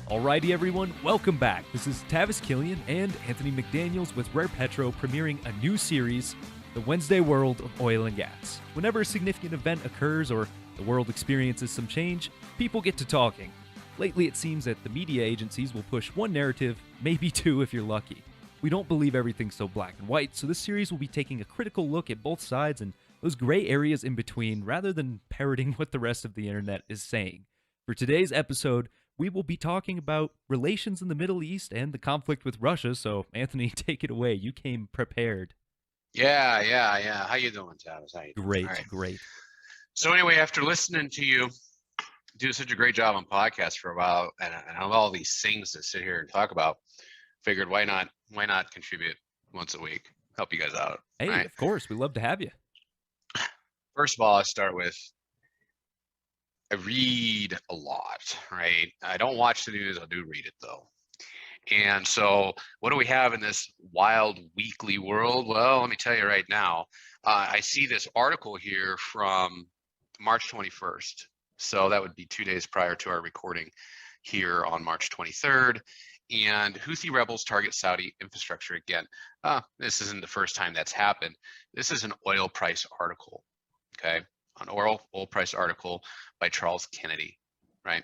Alrighty everyone, welcome back. This is Tavis Killian and Anthony McDaniels with Rare Petro premiering a new series, The Wednesday World of Oil and Gas. Whenever a significant event occurs or the world experiences some change, people get to talking. Lately it seems that the media agencies will push one narrative, maybe two if you're lucky. We don't believe everything's so black and white, so this series will be taking a critical look at both sides and those gray areas in between rather than parroting what the rest of the internet is saying. For today's episode, we will be talking about relations in the Middle East and the conflict with Russia. So, Anthony, take it away. You came prepared. Yeah. How you doing, Tavis? How you doing? Great, All right. great. So anyway, after listening to you do such a great job on podcasts for a while, and all these things to sit here and talk about, figured why not contribute once a week, help you guys out. Hey, right? Of course, we love to have you. First of all, I start with I read a lot, right? I don't watch the news. I do read it though. And so what do we have in this wild weekly world? Well, let me tell you right now, I see this article here from March 21st. So that would be 2 days prior to our recording here on March 23rd. And Houthi rebels target Saudi infrastructure again. This isn't the first time that's happened. This is an oil price article, okay? An oil price article by Charles Kennedy, right?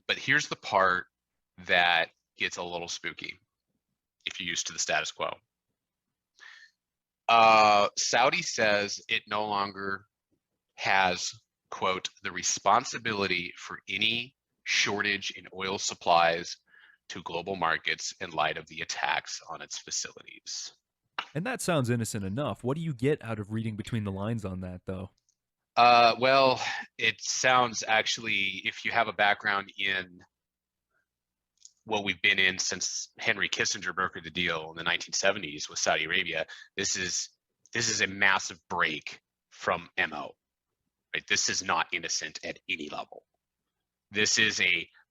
But here's the part that gets a little spooky if you're used to the status quo. Saudi says it no longer has, quote, the responsibility for any shortage in oil supplies to global markets in light of the attacks on its facilities. And that sounds innocent enough. What do you get out of reading between the lines on that, though? Well, it sounds actually, if you have a background in what we've been in since Henry Kissinger brokered the deal in the 1970s with Saudi Arabia, this is a massive break from MO. Right? This is not innocent at any level. This is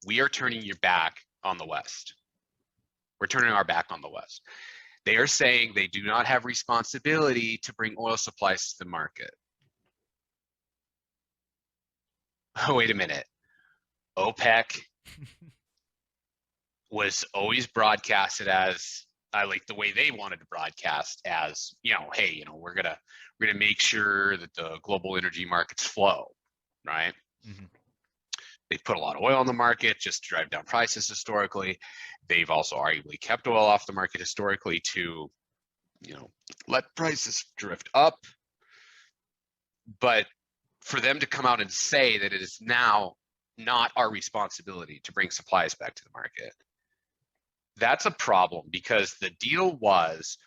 we are turning your back on the West. We're turning our back on the West. They are saying they do not have responsibility to bring oil supplies to the market. Oh, wait a minute. OPEC was always broadcasted as, I like the way they wanted to broadcast as, hey, we're gonna make sure that the global energy markets flow, right? Mm-hmm. They've put a lot of oil on the market just to drive down prices historically. They've also arguably kept oil off the market historically to, let prices drift up. But for them to come out and say that it is now not our responsibility to bring supplies back to the market, that's a problem, because the deal was,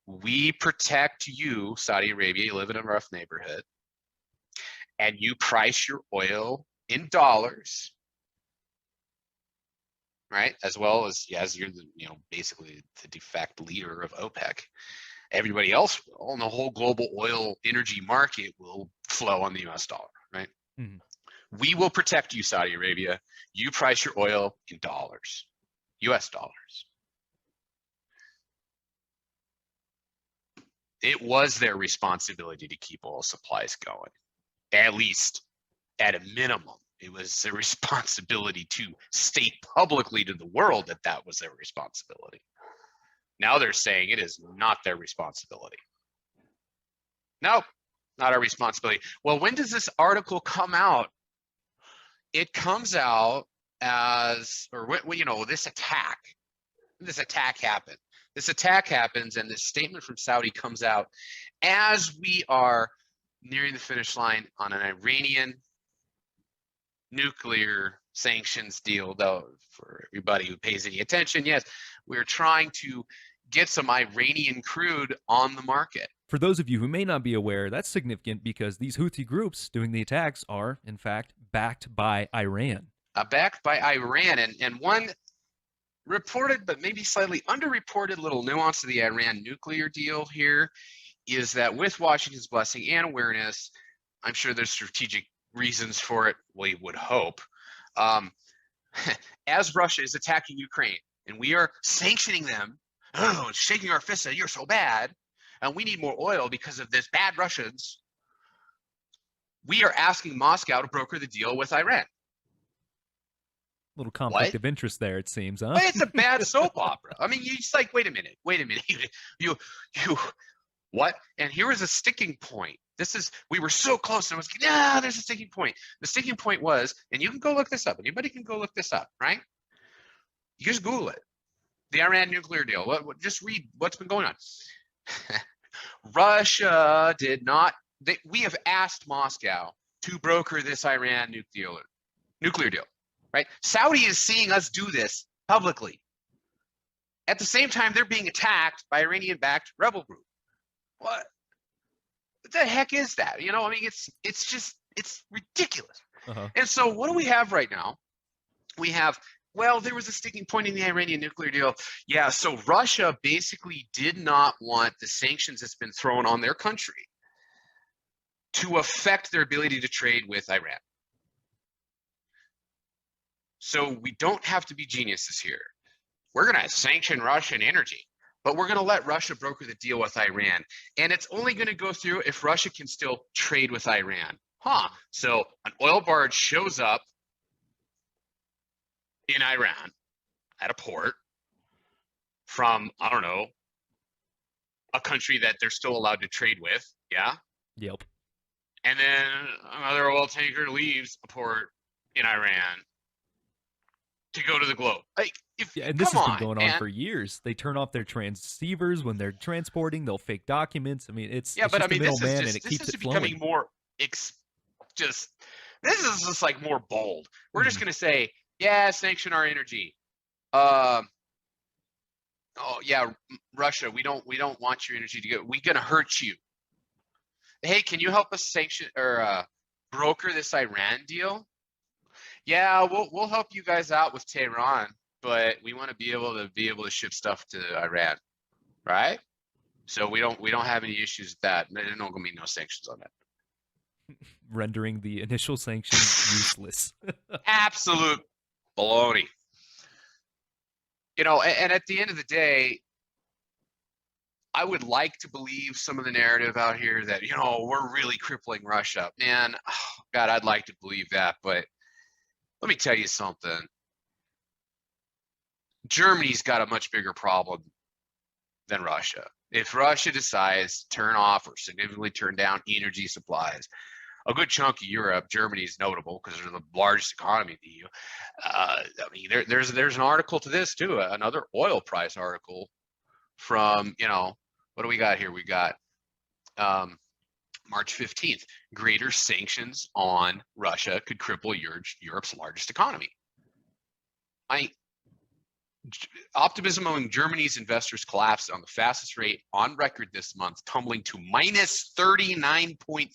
we protect you, Saudi Arabia, you live in a rough neighborhood, and you price your oil in dollars, right? As well as you're basically the de facto leader of OPEC. Everybody else will, and the whole global oil energy market will flow on the US dollar, right? Mm-hmm. We will protect you, Saudi Arabia. You price your oil in dollars, US dollars. It was their responsibility to keep oil supplies going, at least at a minimum. It was their responsibility to state publicly to the world that that was their responsibility. Now they're saying it is not their responsibility. Nope, not our responsibility. Well, when does this article come out? It comes out as, this attack happened. This attack happens, and this statement from Saudi comes out as we are nearing the finish line on an Iranian nuclear sanctions deal. Though, for everybody who pays any attention, yes, we're trying to get some Iranian crude on the market. For those of you who may not be aware, that's significant because these Houthi groups doing the attacks are, in fact, backed by Iran. Backed by Iran. And one reported, but maybe slightly underreported little nuance of the Iran nuclear deal here is that with Washington's blessing and awareness, I'm sure there's strategic reasons for it, we would hope, as Russia is attacking Ukraine and we are sanctioning them, shaking our fists at, you're so bad, and we need more oil because of this bad Russians, we are asking Moscow to broker the deal with Iran. Little What? conflict of interest there, it seems, huh? Well, it's a bad soap opera. I mean, you just like, wait a minute. You, you, what? And here was a sticking point. We were so close. And I was like, yeah, there's a sticking point. The sticking point was, and you can go look this up. Anybody can go look this up, right? You just Google it. The Iran nuclear deal. Just read what's been going on. Russia did not. We have asked Moscow to broker this Iran nuclear deal, right? Saudi is seeing us do this publicly. At the same time, they're being attacked by Iranian-backed rebel group. What the heck is that? I mean, it's ridiculous. And so what do we have right now? We have, well, there was a sticking point in the Iranian nuclear deal. Yeah, so Russia basically did not want the sanctions that's been thrown on their country to affect their ability to trade with Iran. So we don't have to be geniuses here. We're going to sanction Russian energy, but we're going to let Russia broker the deal with Iran. And it's only going to go through if Russia can still trade with Iran. So an oil barge shows up in Iran at a port from, I don't know, a country that they're still allowed to trade with. Yeah. Yep. And then another oil tanker leaves a port in Iran to go to the globe. And this has been going on for years. They turn off their transceivers when they're transporting. They'll fake documents. I mean, it's just a middleman, and it keeps it flowing. Becoming more this is just like more bold. We're just gonna say, yeah, sanction our energy. Oh yeah, Russia, we don't want your energy to go. We're gonna hurt you. Hey, can you help us sanction or broker this Iran deal? Yeah, we'll help you guys out with Tehran, but we want to be able to ship stuff to Iran, right? So we don't have any issues with that. There's not gonna be no sanctions on that. Rendering the initial sanctions useless. Absolute baloney. And at the end of the day, I would like to believe some of the narrative out here that, we're really crippling Russia. Man, oh God, I'd like to believe that, but let me tell you something. Germany's got a much bigger problem than Russia. If Russia decides to turn off or significantly turn down energy supplies, a good chunk of Europe, Germany is notable because they're the largest economy in the EU. I mean, there's an article to this too, another oil price article from, what do we got here? We got March 15th. Greater sanctions on Russia could cripple Europe's largest economy. Optimism among Germany's investors collapsed on the fastest rate on record this month, tumbling to minus 39.3.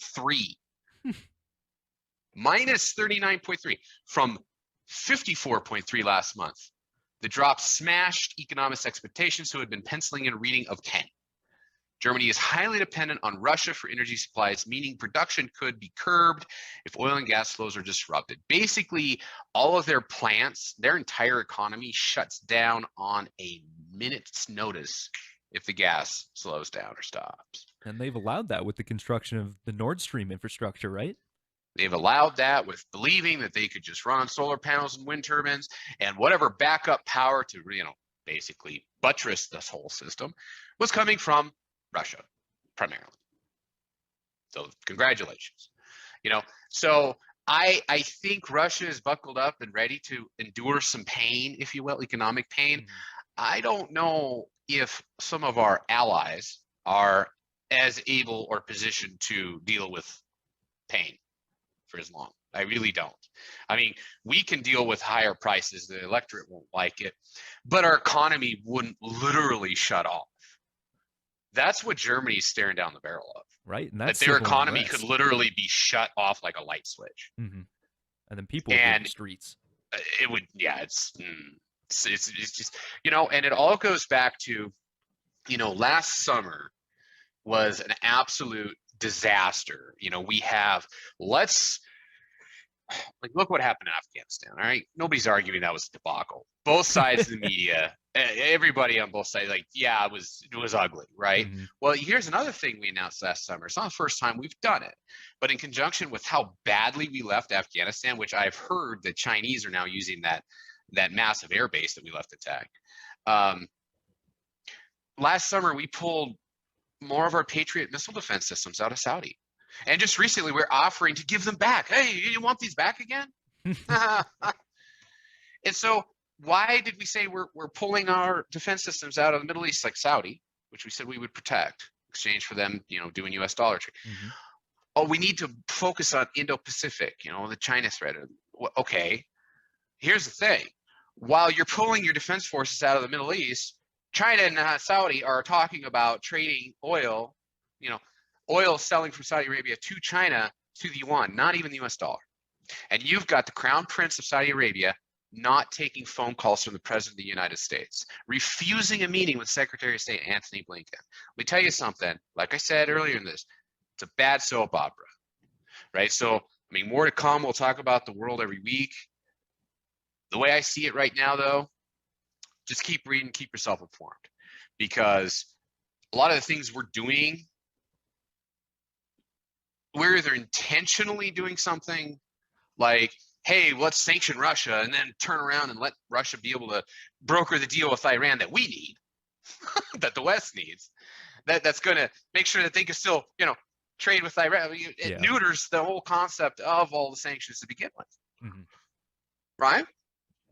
Minus 39.3 from 54.3 last month. The drop smashed economists' expectations, who had been penciling in a reading of 10. Germany is highly dependent on Russia for energy supplies, meaning production could be curbed if oil and gas flows are disrupted. Basically, all of their plants, their entire economy shuts down on a minute's notice if the gas slows down or stops. And they've allowed that with the construction of the Nord Stream infrastructure, right? They've allowed that with believing that they could just run on solar panels and wind turbines and whatever backup power to, basically buttress this whole system was coming from Russia, primarily. So congratulations. So I think Russia is buckled up and ready to endure some pain, if you will, economic pain. I don't know if some of our allies are as able or positioned to deal with pain for as long. I really don't. I mean, we can deal with higher prices. The electorate won't like it, but our economy wouldn't literally shut off. That's what Germany's staring down the barrel of. Right. And that their economy could literally be shut off like a light switch. Mm-hmm. And then people would be in the streets. It would, yeah, it's just, and it all goes back to, last summer was an absolute disaster. We have, let's like, look what happened in Afghanistan. All right, nobody's arguing that was a debacle. Both sides of the media, everybody on both sides, like, yeah, it was ugly, right? Mm-hmm. Well, here's another thing we announced last summer. It's not the first time we've done it, but in conjunction with how badly we left Afghanistan, which I've heard the Chinese are now using that massive air base that we left intact. Last summer, we pulled more of our Patriot missile defense systems out of Saudi. And just recently, we're offering to give them back. Hey, you want these back again? And so why did we say we're pulling our defense systems out of the Middle East, like Saudi, which we said we would protect, exchange for them, doing U.S. dollar trade? Mm-hmm. Oh, we need to focus on Indo-Pacific, the China threat. Okay, here's the thing. While you're pulling your defense forces out of the Middle East, China and Saudi are talking about trading oil, oil selling from Saudi Arabia to China to the yuan, not even the US dollar. And you've got the Crown Prince of Saudi Arabia not taking phone calls from the President of the United States, refusing a meeting with Secretary of State Antony Blinken. Let me tell you something. Like I said earlier in this, it's a bad soap opera, right? So, more to come. We'll talk about the world every week. The way I see it right now, though, just keep reading, keep yourself informed, because a lot of the things we're doing, we're either intentionally doing something like, hey, let's sanction Russia and then turn around and let Russia be able to broker the deal with Iran that we need, that the West needs, that's going to make sure that they can still, trade with Iran. It neuters the whole concept of all the sanctions to begin with. Mm-hmm. Right?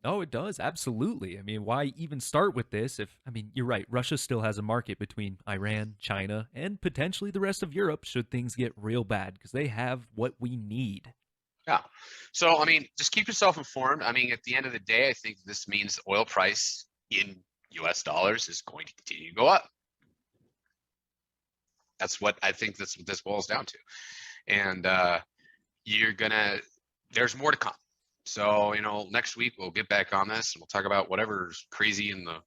Oh, it does. Absolutely. Why even start with this if, you're right. Russia still has a market between Iran, China, and potentially the rest of Europe should things get real bad, because they have what we need. Yeah. So, just keep yourself informed. At the end of the day, I think this means the oil price in US dollars is going to continue to go up. That's what this boils down to. And there's more to come. So, next week we'll get back on this and we'll talk about whatever's crazy in the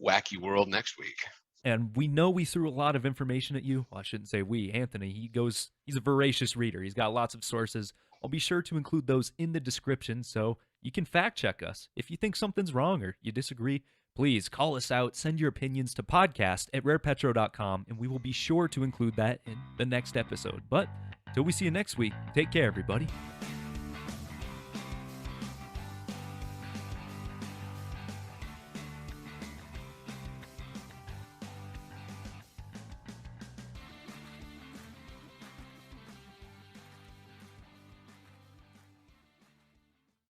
wacky world next week. And we know we threw a lot of information at you. Well, I shouldn't say we. Anthony, he's a voracious reader. He's got lots of sources. I'll be sure to include those in the description so you can fact check us. If you think something's wrong or you disagree, please call us out. Send your opinions to podcast@rarepetro.com, and we will be sure to include that in the next episode. But till we see you next week, take care, everybody.